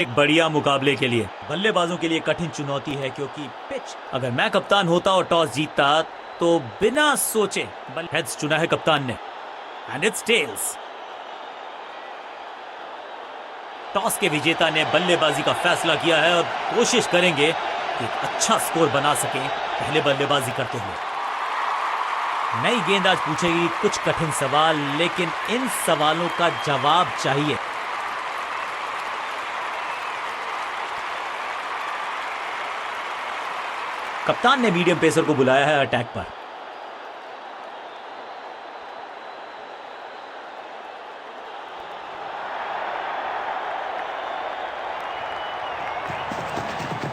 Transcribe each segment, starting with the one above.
एक बढ़िया मुकाबले के लिए बल्लेबाजों के लिए कठिन चुनौती है क्योंकि पिच। अगर मैं कप्तान होता और टॉस जीतता तो बिना सोचे हेड्स चुना है कप्तान ने एंड इट्स टेल्स। टॉस के विजेता ने बल्लेबाजी का फैसला किया है और कोशिश करेंगे कि एक अच्छा स्कोर बना सके पहले बल्लेबाजी करते हुए। नई गेंद आज पूछेगी कुछ कठिन सवाल, लेकिन इन सवालों का जवाब चाहिए। कप्तान ने मीडियम पेसर को बुलाया है अटैक पर।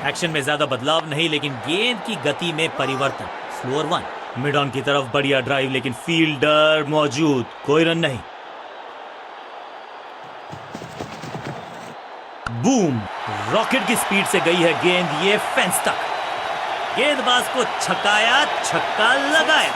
एक्शन में ज्यादा बदलाव नहीं, लेकिन गेंद की गति में परिवर्तन। स्लोअर वन, मिड ऑन की तरफ बढ़िया ड्राइव, लेकिन फील्डर मौजूद, कोई रन नहीं। बूम, रॉकेट की स्पीड से गई है गेंद ये फेंस तक। गेंदबाज को छकाया, छक्का लगाया।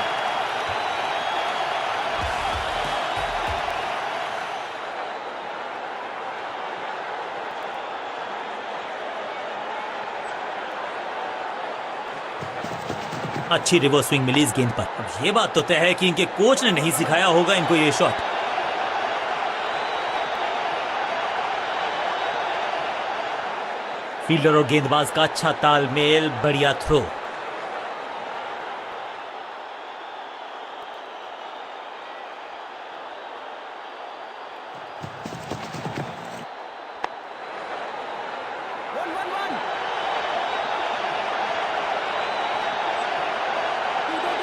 अच्छी रिवर्स स्विंग मिली इस गेंद पर। अब यह बात तो तय है कि इनके कोच ने नहीं सिखाया होगा इनको ये शॉट। फील्डर और गेंदबाज का अच्छा तालमेल, बढ़िया थ्रो।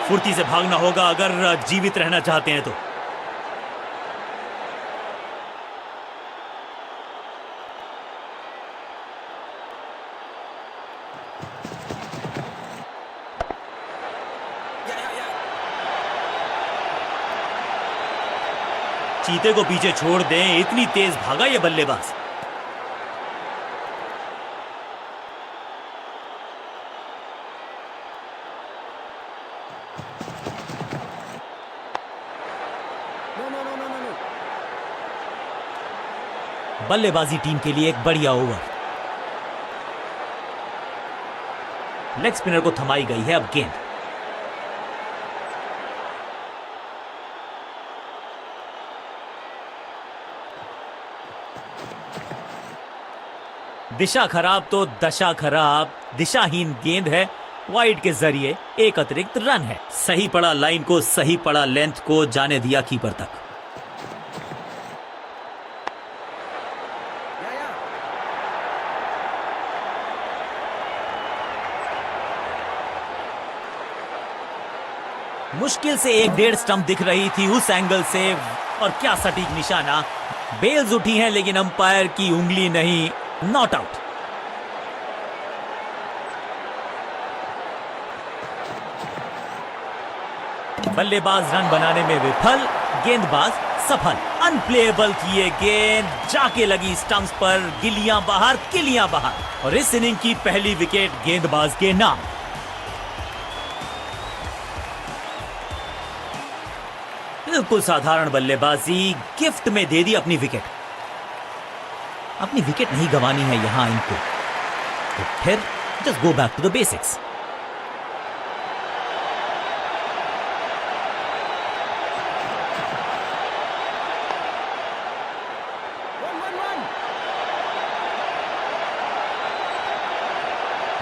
फुर्ती से भागना होगा अगर जीवित रहना चाहते हैं तो। चीते को पीछे छोड़ दें, इतनी तेज भागा ये बल्लेबाज। बल्लेबाजी टीम के लिए एक बढ़िया ओवर। लेग स्पिनर को थमाई गई है अब गेंद। दिशा खराब तो दशा खराब। दिशाहीन गेंद है, वाइड के जरिए एक अतिरिक्त रन है। सही पड़ा लाइन को, सही पड़ा लेंथ को, जाने दिया कीपर तक। मुश्किल से 1-1.5 स्टंप दिख रही थी उस एंगल से, और क्या सटीक निशाना। बेल्स उठी हैं लेकिन अंपायर की उंगली नहीं। Not out. बल्लेबाज रन बनाने में विफल, गेंदबाज सफल। अनप्लेएबल थी ये गेंद, जाके लगी स्टंप्स पर। गिल्लियां बाहर, किलियां बाहर, और इस इनिंग की पहली विकेट गेंदबाज के नाम। बिल्कुल साधारण बल्लेबाजी, गिफ्ट में दे दी अपनी विकेट। अपनी विकेट नहीं गंवानी है यहां इनको, तो फिर just go back to the basics.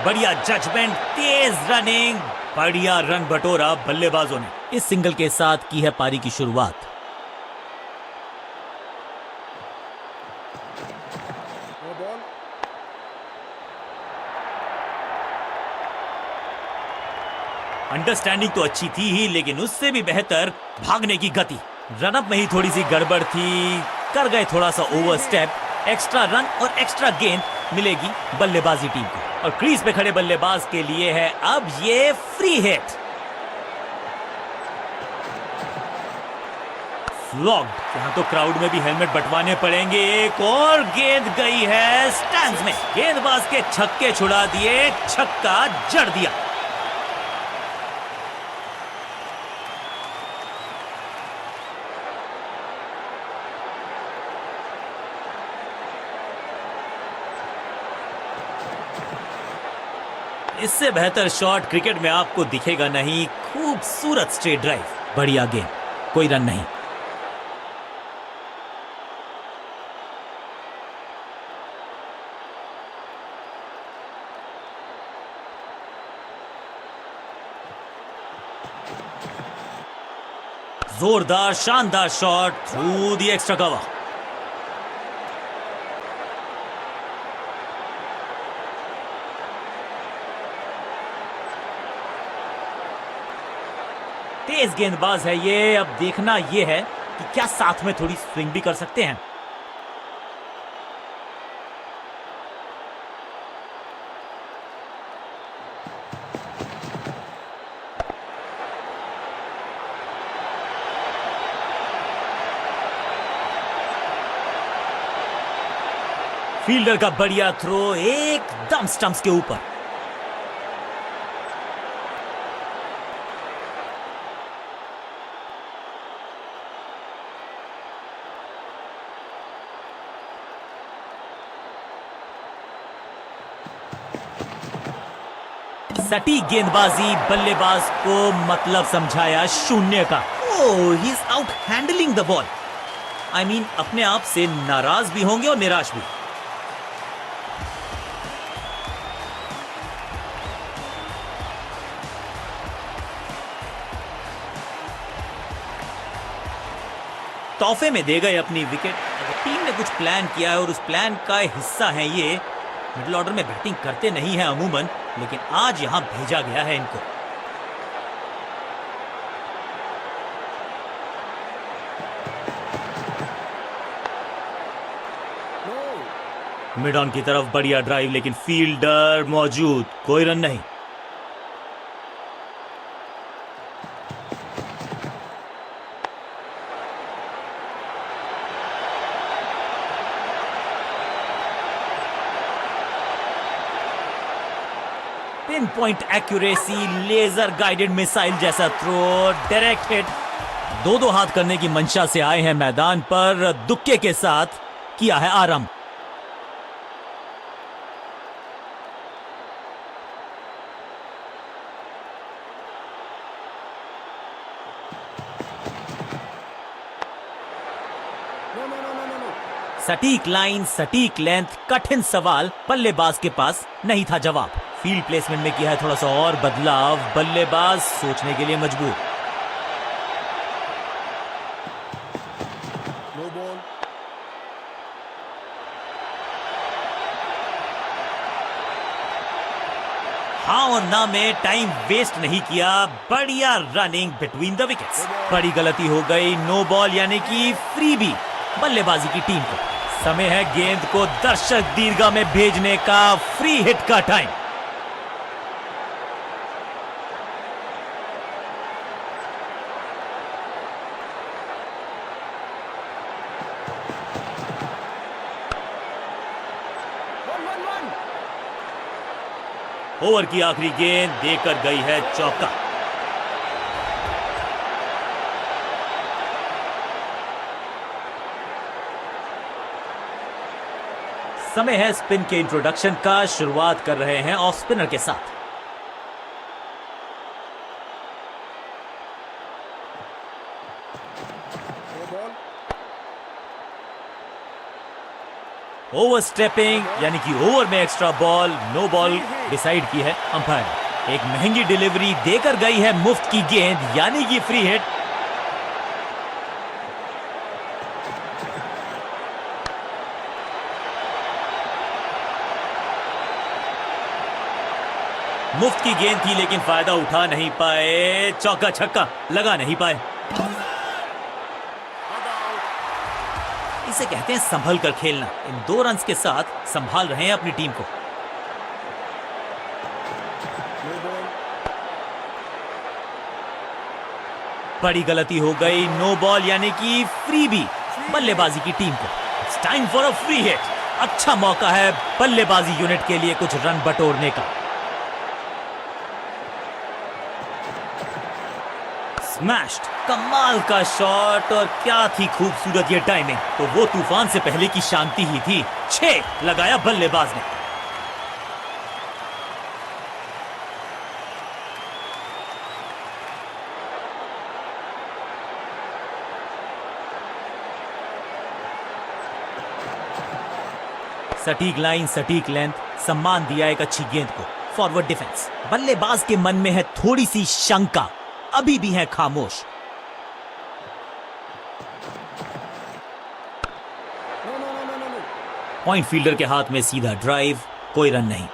बढ़िया जजमेंट, तेज रनिंग, बढ़िया रन बटोरा बल्लेबाजों ने। इस सिंगल के साथ की है पारी की शुरुआत। अंडरस्टैंडिंग तो अच्छी थी ही, लेकिन उससे भी बेहतर भागने की गति। रनअप में ही थोड़ी सी गड़बड़ थी, कर गए थोड़ा सा ओवर स्टेप। एक्स्ट्रा रन और एक्स्ट्रा गेंद मिलेगी बल्लेबाजी टीम को, और क्रीज पे खड़े बल्लेबाज के लिए है अब ये फ्री हिट। फ्लॉग्ड। यहां तो क्राउड में भी हेलमेट बंटवाने पड़ेंगे। एक और गेंद गई है स्टैंड्स में। गेंदबाज के छक्के छुड़ा दिए, छक्का जड़ दिया। इससे बेहतर शॉट क्रिकेट में आपको दिखेगा नहीं। खूबसूरत स्ट्रेट ड्राइव, बढ़िया गेंद, कोई रन नहीं। जोरदार शानदार shot through the extra cover. तेज गेंदबाज है ये। अब देखना ये है कि क्या साथ में थोड़ी स्विंग भी कर सकते हैं। फील्डर का बढ़िया थ्रो एकदम स्टंप्स के ऊपर। सटीक गेंदबाजी, बल्लेबाज को मतलब समझाया शून्य का। Oh, he is out handling the ball. I mean अपने आप से नाराज भी होंगे और निराश भी। तोहफे में दे गए अपनी विकेट। टीम ने कुछ प्लान किया है और उस प्लान का हिस्सा है ये। मिडिल ऑर्डर में बैटिंग करते नहीं है अमूमन, लेकिन आज यहां भेजा गया है इनको। मिड ऑन की तरफ बढ़िया ड्राइव, लेकिन फील्डर मौजूद, कोई रन नहीं। Pin point accuracy, laser guided missile जैसा थ्रो, डायरेक्ट हिट। दो हाथ करने की मंशा से आए हैं मैदान पर, दुक्के के साथ किया है आरंभ। सटीक लाइन, सटीक लेंथ, कठिन सवाल, बल्लेबाज के पास नहीं था जवाब। फील्ड प्लेसमेंट में किया है थोड़ा सा और बदलाव, बल्लेबाज सोचने के लिए मजबूर। हाँ और ना में टाइम वेस्ट नहीं किया, बढ़िया रनिंग बिटवीन द विकेट्स। बड़ी गलती हो गई, नो बॉल यानी कि फ्री भी बल्लेबाजी की टीम को। समय है गेंद को दर्शक दीर्घा में भेजने का, फ्री हिट का टाइम। ओवर की आखिरी गेंद देकर गई है चौका। समय है स्पिन के इंट्रोडक्शन का। शुरुआत कर रहे हैं ऑफ स्पिनर के साथ। ओवर स्टेपिंग यानी कि ओवर में extra ball, no ball decide की है अंपायर। एक महंगी डिलीवरी देकर गई है मुफ्त की गेंद यानी कि फ्री हिट। मुफ्त की गेंद थी लेकिन फायदा उठा नहीं पाए, चौका छक्का लगा नहीं पाए। इसे कहते हैं संभल कर खेलना। इन 2 रन्स के साथ संभाल रहे हैं अपनी टीम को। बड़ी गलती हो गई, नो बॉल यानी कि फ्री भी बल्लेबाजी की टीम को। It's time for a free hit. अच्छा मौका है बल्लेबाजी यूनिट के लिए कुछ रन बटोरने का। स्मैश्ड, कमाल का शॉट और क्या थी खूबसूरत ये टाइमिंग। तो वो तूफान से पहले की शांति ही थी। 6 लगाया बल्लेबाज ने। सटीक लाइन, सटीक लेंथ, सम्मान दिया एक अच्छी गेंद को। Forward defence. बल्लेबाज के मन में है थोड़ी सी शंका, अभी भी है खामोश। पॉइंट फील्डर के हाथ में सीधा ड्राइव, कोई रन नहीं।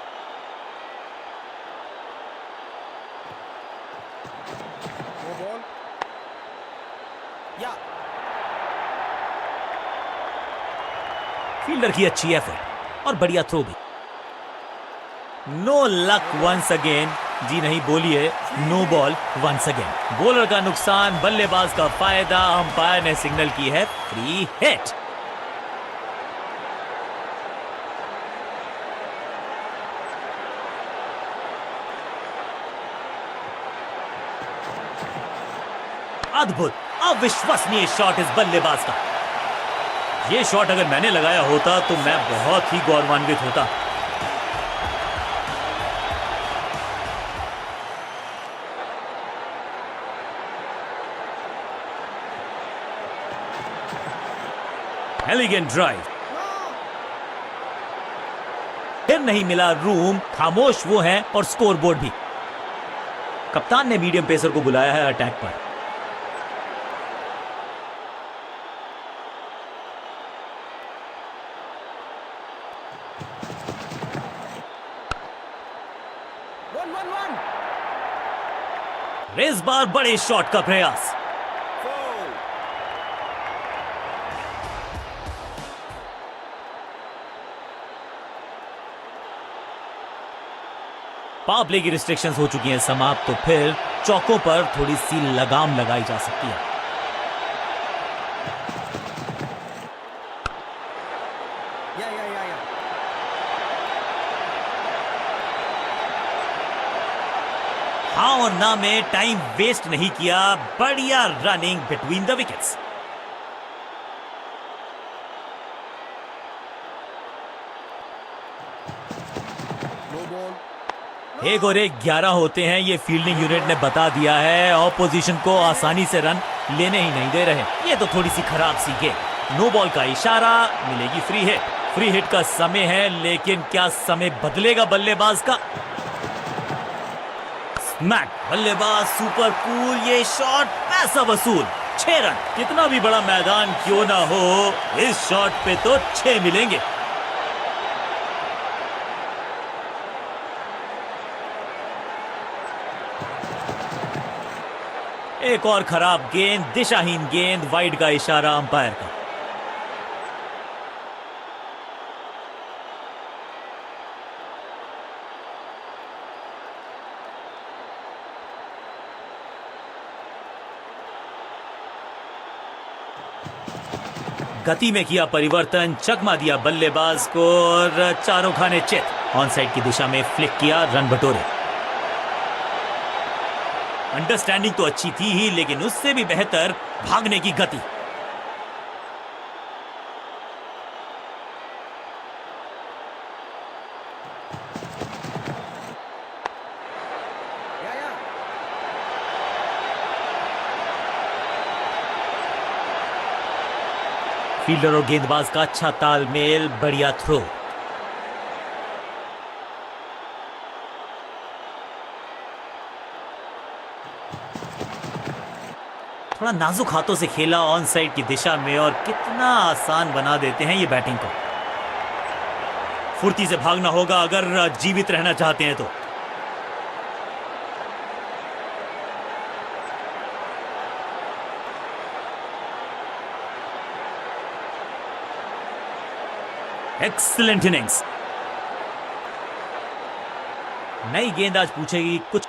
फील्डर की अच्छी एफर्ट और बढ़िया थ्रो भी। No luck once again. जी नहीं, बोलिए no ball once again. Bowler का नुकसान, बल्लेबाज का फायदा। अंपायर ने सिग्नल की है फ्री हिट। अद्भुत, अविश्वसनीय शॉट इस बल्लेबाज का। ये शॉट अगर मैंने लगाया होता तो मैं बहुत ही गौरवान्वित होता। Elegant drive. फिर नहीं मिला रूम, खामोश वो हैं और स्कोरबोर्ड भी। कप्तान ने मीडियम पेसर को बुलाया है अटैक पर। इस बार बड़े शॉट का प्रयास। पावर प्ले की रिस्ट्रिक्शंस हो चुकी हैं समाप्त, तो फिर चौकों पर थोड़ी सी लगाम लगाई जा सकती है। हाँ और ना में टाइम वेस्ट नहीं किया, बढ़िया रनिंग बिटवीन द विकेट्स। एक और एक 11 होते हैं, ये फील्डिंग यूनिट ने बता दिया है। ऑपोजिशन को आसानी से रन लेने ही नहीं दे रहे। ये तो थोड़ी सी खराब सी गेंद। नो बॉल का इशारा, मिलेगी फ्री हिट। फ्री हिट का समय है, लेकिन क्या समय बदलेगा बल्लेबाज का? स्मैक, बल्लेबाज सुपर कूल, ये शॉट पैसा वसूल। 6 रन। कितना भी बड़ा मैदान क्यों ना हो, इस शॉट पे तो 6 मिलेंगे। एक और खराब गेंद, दिशाहीन गेंद, वाइड का इशारा अंपायर का। गति में किया परिवर्तन, चकमा दिया बल्लेबाज को और चारों खाने चित। ऑन साइड की दिशा में फ्लिक किया, रन बटोरे। अंडरस्टैंडिंग तो अच्छी थी ही, लेकिन उससे भी बेहतर भागने की गति। फील्डर और गेंदबाज का अच्छा तालमेल, बढ़िया थ्रो। थोड़ा नाजुक हाथों से खेला ऑन साइड की दिशा में, और कितना आसान बना देते हैं ये बैटिंग को। फुर्ती से भागना होगा अगर जीवित रहना चाहते हैं तो। Excellent innings. नई गेंद आज पूछेगी कुछ।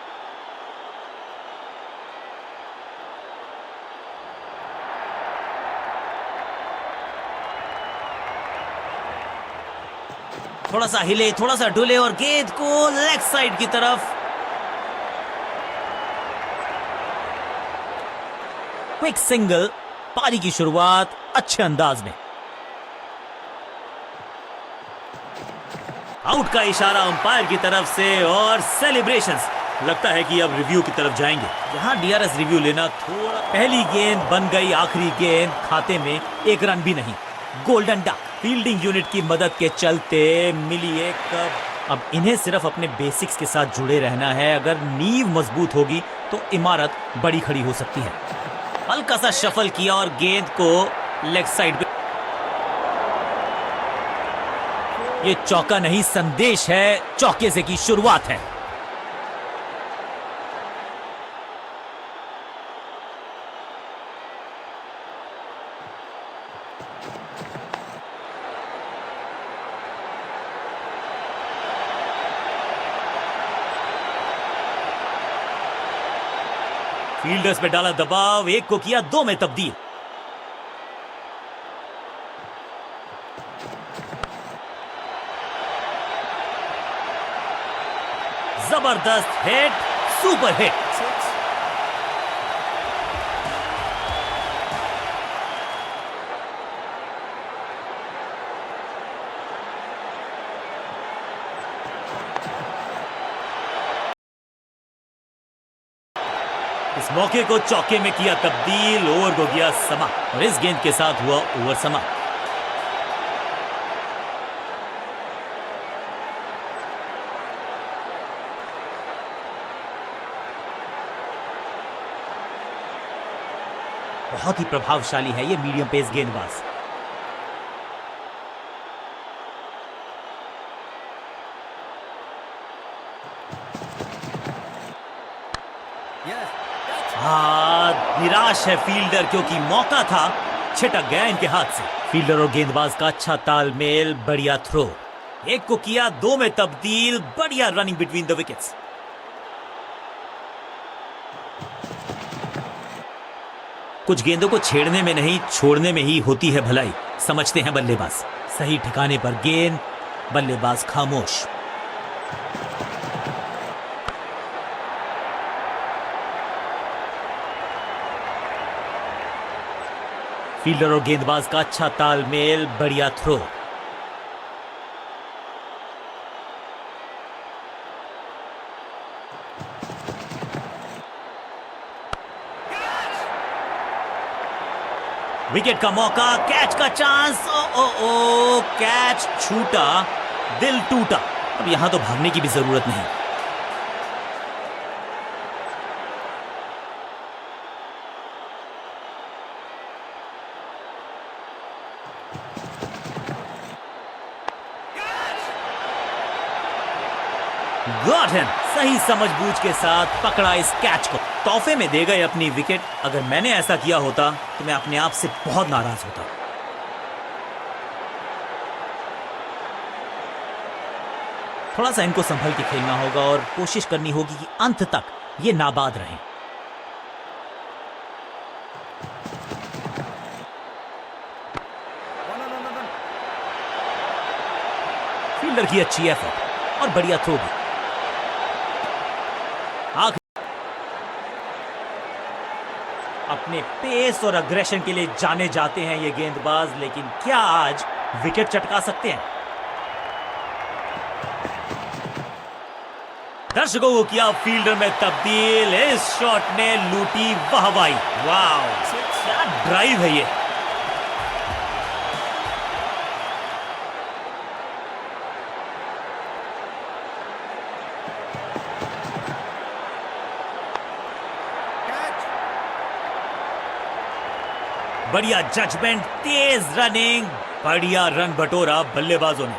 थोड़ा सा हिले, थोड़ा सा डुले और गेंद को लेग साइड की तरफ। क्विक सिंगल, पारी की शुरुआत अच्छे अंदाज में। आउट का इशारा अंपायर की तरफ से और सेलिब्रेशंस। लगता है कि अब रिव्यू की तरफ जाएंगे। यहां डीआरएस रिव्यू लेना थोड़ा। पहली गेंद बन गई आखिरी गेंद, खाते में 1 रन भी नहीं। Golden duck. फील्डिंग यूनिट की मदद के चलते मिली एक। अब इन्हें सिर्फ अपने बेसिक्स के साथ जुड़े रहना है। अगर नींव मजबूत होगी तो इमारत बड़ी खड़ी हो सकती है। हल्का सा शफल किया और गेंद को लेग साइड पे। ये चौका नहीं, संदेश है, चौके से की शुरुआत है। फील्डर्स पे डाला दबाव, एक को किया दो में तब्दील। जबरदस्त हिट, सुपर हिट। इस मौके को चौके में किया तब्दील, ओवर को गया समाप्त और इस गेंद के साथ हुआ ओवर समाप्त। बहुत ही प्रभावशाली है ये मीडियम पेस गेंदबाज। निराश है फील्डर क्योंकि मौका था, छिटक गया इनके हाथ से। फील्डर और गेंदबाज का अच्छा तालमेल, बढ़िया थ्रो। एक को किया दो में तब्दील, बढ़िया रनिंग बिटवीन द विकेट्स। कुछ गेंदों को छेड़ने में नहीं, छोड़ने में ही होती है भलाई, समझते हैं बल्लेबाज। सही ठिकाने पर गेंद, बल्लेबाज खामोश। फील्डर और गेंदबाज का अच्छा तालमेल, बढ़िया थ्रो। विकेट का मौका, कैच का चांस। ओ कैच छूटा, दिल टूटा। अब यहां तो भागने की भी जरूरत नहीं। गॉट हिम, सही समझबूझ के साथ पकड़ा इस कैच को। तोहफे में दे गए अपनी विकेट। अगर मैंने ऐसा किया होता तो मैं अपने आप से बहुत नाराज होता। थोड़ा सा इनको संभल के खेलना होगा और कोशिश करनी होगी कि अंत तक ये नाबाद रहें। फील्डर की अच्छी एफर्ट और बढ़िया थ्रो भी। अपने पेस और अग्रेशन के लिए जाने जाते हैं ये गेंदबाज, लेकिन क्या आज विकेट चटका सकते हैं? दर्शकों को किया फील्डर में तब्दील, इस शॉट ने लूटी वाहवाही। वाह, क्या ड्राइव है ये। बढ़िया जजमेंट, तेज रनिंग, बढ़िया रन बटोरा बल्लेबाजों ने।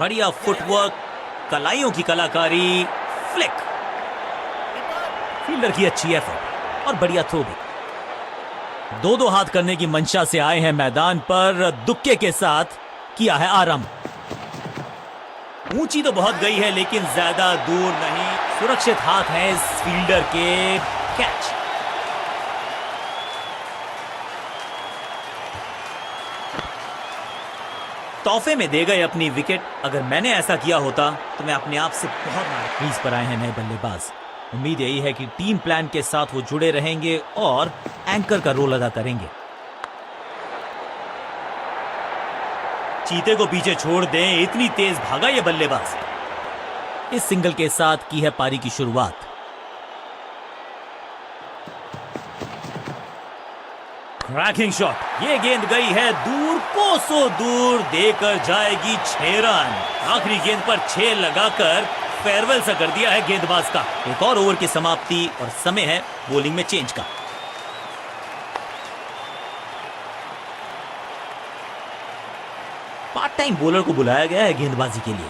बढ़िया फुटवर्क, कलाइयों की कलाकारी, फ्लिक। फील्डर की अच्छी एफर्ट और बढ़िया थ्रो भी। दो हाथ करने की मंशा से आए हैं मैदान पर, दुक्के के साथ किया है आरंभ। ऊंची तो बहुत गई है लेकिन ज्यादा दूर नहीं। सुरक्षित हाथ है इस फील्डर के। कैच। तोहफे में दे गए अपनी विकेट। अगर मैंने ऐसा किया होता तो मैं अपने आप से बहुत नाराज। क्रीज पर आए हैं नए बल्लेबाज। उम्मीद यही है कि टीम प्लान के साथ वो जुड़े रहेंगे और एंकर का रोल अदा करेंगे। चीते को पीछे छोड़ दें, इतनी तेज भागा ये बल्लेबाज। इस सिंगल के साथ की है पारी की शुरुआत। क्रैकिंग शॉट, ये गेंद गई है दूर, कोसों दूर, देकर जाएगी 6 रन। आखिरी गेंद पर 6 लगाकर फेयरवेल सा कर दिया है गेंदबाज का। एक और ओवर की समाप्ति और समय है बॉलिंग में चेंज का। पार्ट टाइम बॉलर को बुलाया गया है गेंदबाजी के लिए।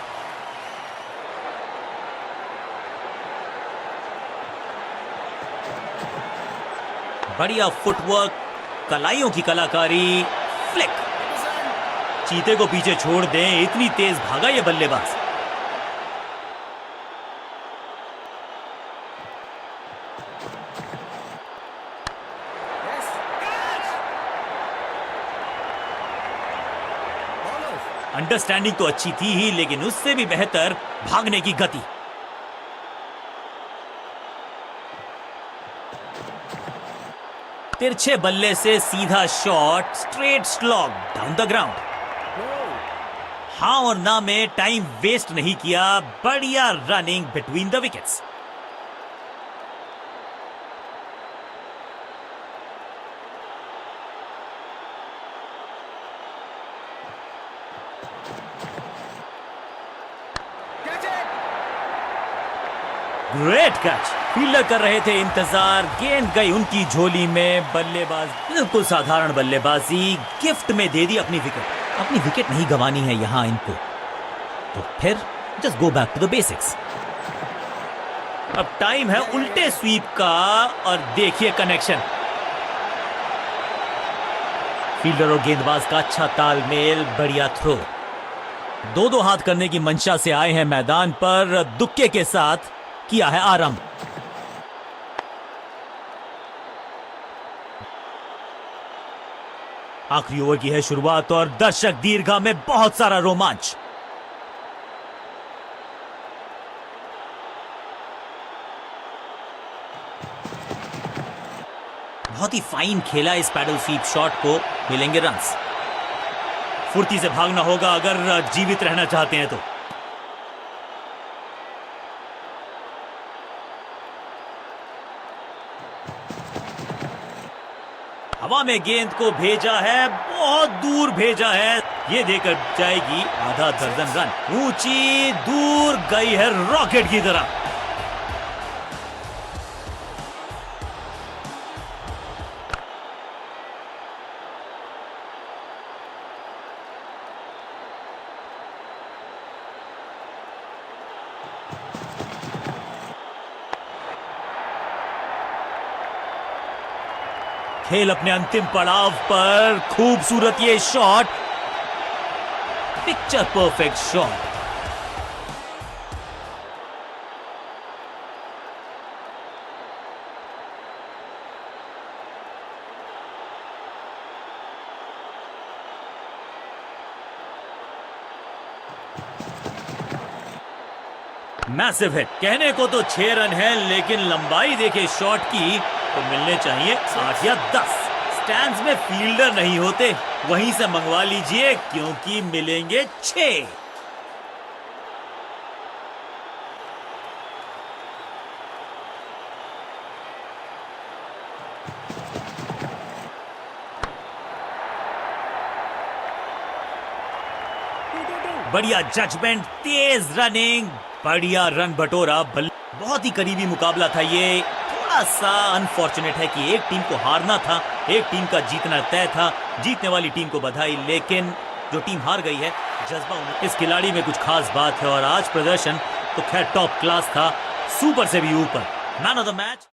बढ़िया फुटवर्क, कलाइयों की कलाकारी, फ्लिक। चीते को पीछे छोड़ दें, इतनी तेज भागा ये बल्लेबाज। अंडरस्टैंडिंग तो अच्छी थी ही, लेकिन उससे भी बेहतर भागने की गति। तिरछे बल्ले से सीधा shot, straight slog down the ground. हाँ और ना में टाइम वेस्ट नहीं किया, बढ़िया running between the wickets. Great catch, fielder कर रहे थे इंतजार, गेंद गई उनकी झोली में। बल्लेबाज बिल्कुल साधारण बल्लेबाजी, गिफ्ट में दे दी अपनी विकेट। अपनी विकेट नहीं गंवानी है यहां इनको, तो फिर just go back to the basics. अब टाइम है उल्टे स्वीप का और देखिए कनेक्शन। फील्डर और गेंदबाज का अच्छा तालमेल, बढ़िया थ्रो। दो हाथ करने की मंशा से आए हैं मैदान पर, दुक्के के साथ किया है आरंभ। आखिरी ओवर की है शुरुआत और दर्शक दीर्घा में बहुत सारा रोमांच। बहुत ही फाइन खेला इस पैडल स्वीप शॉट को, मिलेंगे रन्स। फुर्ती से भागना होगा अगर जीवित रहना चाहते हैं तो। हवा में गेंद को भेजा है, बहुत दूर भेजा है, ये देकर जाएगी आधा दर्जन रन। ऊंची दूर गई है रॉकेट की तरह। खेल अपने अंतिम पड़ाव पर, खूबसूरत ये shot, picture perfect shot. Massive hit, कहने को तो 6 रन है, लेकिन लंबाई देखे शॉट की तो मिलने चाहिए 8 या 10। स्टैंड्स में फील्डर नहीं होते, वहीं से मंगवा लीजिए क्योंकि मिलेंगे 6। बढ़िया जजमेंट, तेज रनिंग, बढ़िया रन बटोरा। बहुत ही करीबी मुकाबला था ये। थोड़ा सा अनफॉर्चुनेट है कि एक टीम को हारना था, एक टीम का जीतना तय था। जीतने वाली टीम को बधाई, लेकिन जो टीम हार गई है, जज्बा इस खिलाड़ी में कुछ खास बात है। और आज प्रदर्शन तो खैर टॉप क्लास था, सुपर से भी ऊपर। Man of the match